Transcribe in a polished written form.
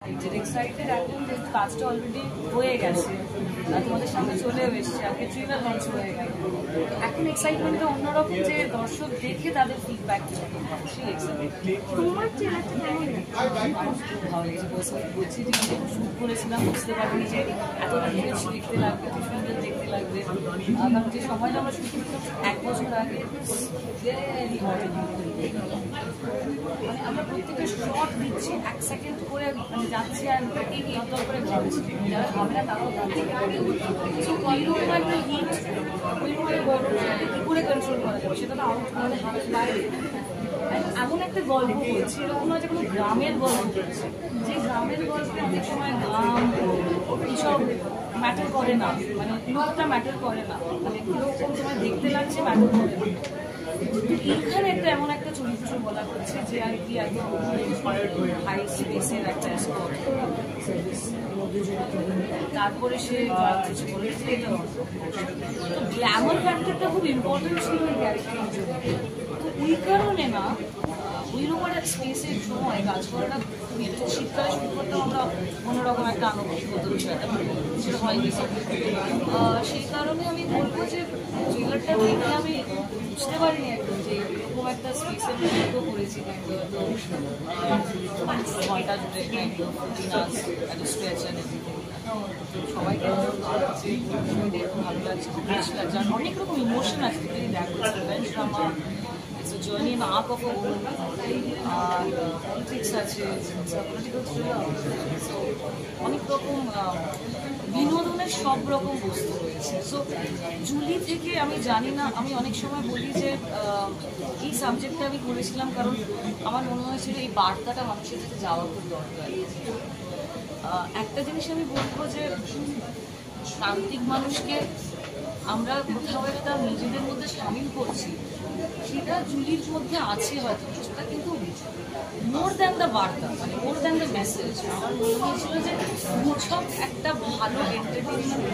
Excited এখন যে কাজটা অলরেডি হয়ে গেছে, তোমাদের সামনে চলেও এসছে, আগে ট্রেলার লঞ্চ হয়ে গেল। এখন এক্সাইটমেন্টটা অন্যরকম, যে দর্শক দেখে তাদের ফিডব্যাক সেই এক্সাইটমেন্ট। তোমার ট্রেলারটা কেমন লাগে? আমার খুব ভালো লেগেছে। বলছি যে শুট করেছিলাম, বুঝতে পারিনি যে এতটা রিচ দেখতে লাগবে, এত সুন্দর দেখতে লাগবে। কারণ যে সময়টা আমরা শুট করতাম 1 বছর আগে, ভেরি মানে আমরা প্রত্যেকটা শট দিচ্ছি 1 সেকেন্ড করে, মানে যাচ্ছি আর এই দরকার করে ভাবছি, যারা ভাবে না তারাও ভাবছে। সো ওইরকম একটা হিট, ওইরকম একটা গরম কী করে কন্ট্রোল করা যাবে, সেটা তো আউট মানে হাতের বাইরে। এমন একটা গল্প বলছি, এরকম নয় যে কোনো গ্রামের গল্প বলছি, যে গ্রামের গল্পে অনেক সময় গ্রাম এইসব ম্যাটার করে না, মানে লোকটা ম্যাটার করে না, মানে কীরকম তোমার দেখতে লাগছে ম্যাটার করে না। এইখানে একটা এমন একটা চরিত্র বলা হচ্ছে যে আর কি একদম হাই স্পেসের একটা স্পট, তারপরে সে কিছু বলেছে। তো গ্ল্যামার ফ্যাক্টরটা খুব ইম্পর্টেন্ট ছিল এই ক্যারেক্টারের জন্য। তো ওই কারণে না ওইরকম একটা স্পেসের সময় কাজ করাটা, শীতকালে শুরু করতেও আমরা অন্যরকম একটা আনুভূতিগত বিষয়টা সেটা হয়নি। সেই কারণে আমি বলবো যে ট্রেলারটা দেখে আমি বুঝতে পারিনি একদম যে এরকম একটা স্পেসের মধ্যে করেছি, কিন্তু সময়টা জুড়ে কিন্তু একটা স্ট্রেচ অ্যান্ড এভরিথিং। সবাইকে খুব ভালো লাগছে, খুব বেশ লাগছে। আর অনেক রকম ইমোশন আছে, যদি দেখো revenge drama, it's a journey in arc of a woman, আর পলিটিক্স আছে, পলিটিক্যাল থ্রিলার, সো অনেক রকম বিনোদনের সব রকম বস্তু রয়েছে। সো জুলি থেকে আমি জানি না, আমি অনেক সময় বলি যে এই সাবজেক্টটা আমি করেছিলাম কারণ আমার মনে হয়েছিল এই বার্তাটা মানুষের কাছে যাওয়া খুব দরকার। একটা জিনিস আমি বলবো যে প্রান্তিক মানুষকে আমরা কোথাও একটা নিজেদের মধ্যে সামিল করছি, সেটা জুলির মধ্যে আছে হয়তো কিছুটা, কিন্তু মোর দ্যান দ্য বার্তা, মানে মোর দ্যান দ্য মেসেজ। আমার মনে হয়েছিল যে উৎসব একটা ভালো এন্টারটেইনমেন্ট